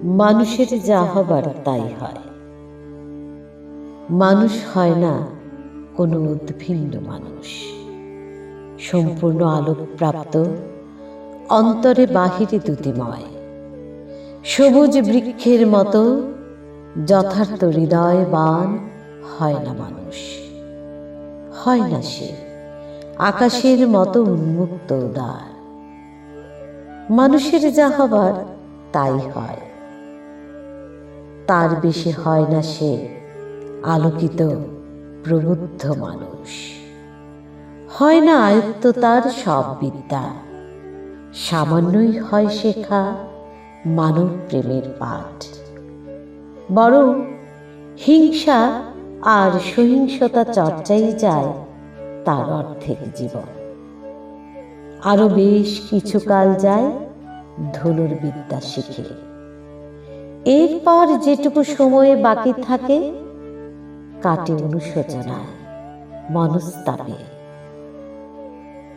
মানুষের যা হবার তাই হয়। মানুষ হয় না কোনো উদ্ভিন্ন মানুষ, সম্পূর্ণ আলোকপ্রাপ্ত, অন্তরে বাহিরে দ্যুতিময়, সবুজ বৃক্ষের মতো যথার্থ হৃদয়বান হয় না মানুষ। হয় না সে আকাশের মতো উন্মুক্ত উদার। মানুষের যা হবার তাই হয়, তার বেশি হয় না সে আলোকিত প্রবুদ্ধ মানুষ। হয় না আয়ত্ত তার সব বিদ্যা, সামান্যই হয় শেখা মানব প্রেমের পাঠ। বরং হিংসা আর সহিংসতা চর্চাই যায় তার অর্ধেক জীবন। আরো বেশ কিছুকাল যায় ধনুর্বিদ্যা শিখে। এরপর যেটুকু সময়ে বাকি থাকে কাটে অনুশোচনায়, মনস্তাপে।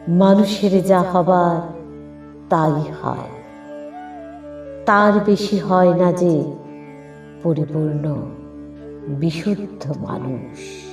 মানুষের যা হবার তাই হয়, তার বেশি হয় না যে পরিপূর্ণ বিশুদ্ধ মানুষ।